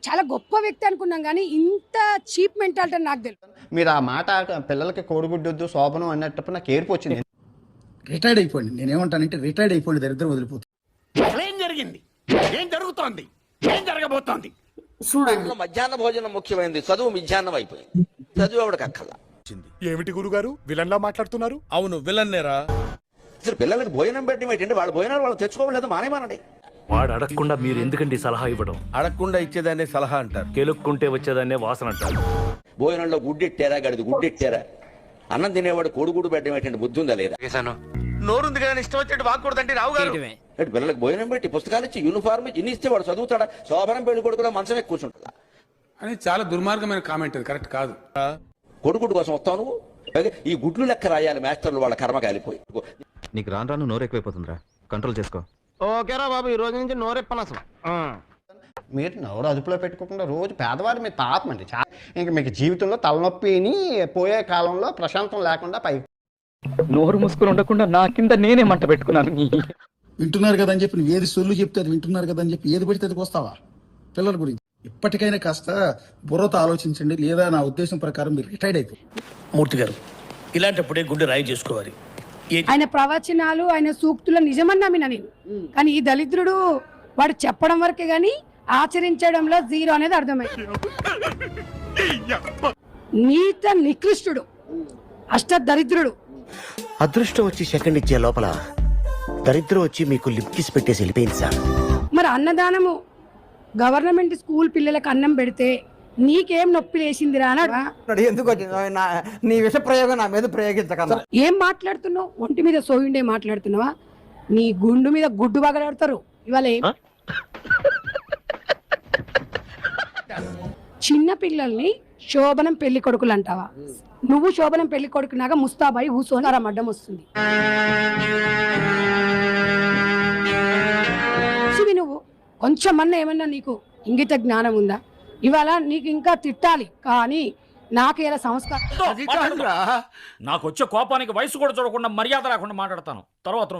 చాలా గొప్ప వ్యక్తి అనుకున్నాం కానీ ఇంత చీప్ మెంటాలిటీ నాకు తెలియదు. మీరు ఆ మాట పిల్లలకి కోడిగుడ్డొద్దు శోభనం అన్నప్పుడు నాకు ఏర్పు వచ్చింది. రిటైర్డ్ అయిపోండి. నేనేమంటానంటే రిటైర్డ్ అయిపోండి, దరిద్రం వదిలిపోతుంది. ఏం జరిగింది, ఏం జరుగుతోంది, ఏం జరగబోతోంది చూడండి. మధ్యాహ్న భోజనం ముఖ్యమైనది, చదువు మిధ్యాహ్నం అయిపోయింది. చదువు ఆవిడకి అక్కర్లా. ఏమిటి గురుగారు విలన్లా మాట్లాడుతున్నారు? అవును విలన్నేరా. అసలు పిల్లలకి భోజనం పెట్టడం ఏంటంటే వాళ్ళ భోజనాలు వాళ్ళు తెచ్చుకోవలేదు, మానేమానండి. వాడు అడగకుండా మీరు ఎందుకండి సలహా ఇవ్వడం? అడగకుండా ఇచ్చేదాన్నే సలహా అంటారు, కెలుక్కుంటే వచ్చేదాన్నే వాసన అంటారు. భోజనంలో గుడ్డెట్టారా, గడిది గుడ్డెట్టారా? అన్నం తినేవాడు కోడిగుడ్డు పెట్టడం ఏంటంటే బుద్ధి ఉందా లేదా? నోరుంది కానీ ఇష్టం వచ్చేట్టు వాకూడదంటే రావు గారు. అంటే పిల్లలకు భోజనం పెట్టి పుస్తకాలు ఇచ్చి యూనిఫార్మ్ ఇచ్చి ఇన్ని ఇస్తే వాడు చదువుతాడా? శోభనం పెళ్లి కొడుకు కూడా మంచమే కూర్చుంటుందా? అని చాలా దుర్మార్గమైన కామెంట్, అది కరెక్ట్ కాదు. కొడుకుడు కోసం వస్తావు నువ్వు. ఈ గుడ్లు లెక్క రాయాలి మాస్టర్లు, వాళ్ళ కర్మ కాలిపోయి. నీకు రాను రాను నోరు ఎక్కువైపోతుందిరా, కంట్రోల్ చేసుకో. ఓకేరా బాబు, ఈ రోజు నుంచి నోరెప్పను అసలు. మీరు నోరు అదుపులో పెట్టుకోకుండా రోజు పేదవారి మీద పాపం అండి. ఇంకా మీకు జీవితంలో తలనొప్పిని పోయే కాలంలో ప్రశాంతం లేకుండా పై నోరు మూసుకుని ఉండకుండా నా కింద నేనే మంట పెట్టుకున్నాను. వింటున్నారు కదా అని చెప్పి నువ్వు ఏది సొల్లు చెప్తే అది వింటున్నారు కదా అని చెప్పి ఏది పెడితే అది వస్తావా? పిల్లల గురించి ఇప్పటికైనా కాస్త బుర్రతో ఆలోచించండి, లేదా నా ఉద్దేశం ప్రకారం మీరు రిటైర్డ్ అయిపోయి. మూర్తి గారు, ఇలాంటప్పుడే గుండె రాయి చేసుకోవాలి. ఆయన ప్రవచనాలు, ఆయన సూక్తులు నిజమని నమ్మిన నేను. కానీ ఈ దళిద్రుడు వాడు చెప్పడం వరకే గాని ఆచరించడంలో జీరో అనేది అర్థమైంది. నీత నికృష్టుడు, అష్ట దరిద్రుడు. అదృష్టం వచ్చి సెకండ్ ఇచ్చే లోపల దరిద్రం వచ్చి మీకు లిప్ కిస్ పెట్టేసి వెళ్ళిపోయింది సార్. మరి అన్నదానము గవర్నమెంట్ స్కూల్ పిల్లలకు అన్నం పెడితే నీకేం నొప్పి లేసిందిరా అని ఎందుకు నీ విష ప్రయోగం నా మీద ప్రయోగించగలరా? ఏం మాట్లాడుతున్నావు? ఒంటి మీద సోయిండే మాట్లాడుతున్నావా? నీ గుండు మీద గుడ్డు బగలాడతారు ఇవాళ. చిన్న పిల్లల్ని శోభనం పెళ్లి కొడుకులు అంటావా? నువ్వు శోభనం పెళ్లి కొడుకునాగా ముస్తాబాయి ఊసోనారా అడ్డం వస్తుంది. నువ్వు కొంచెమన్నా ఏమన్నా నీకు ఇంగిత జ్ఞానం ఉందా? ఇవాళ నీకు ఇంకా తిట్టాలి కానీ నాకేలా సంస్కారం. నాకు వచ్చే కోపానికి వయసు కూడా చూడకుండా మర్యాద లేకుండా మాట్లాడతాను తర్వాత.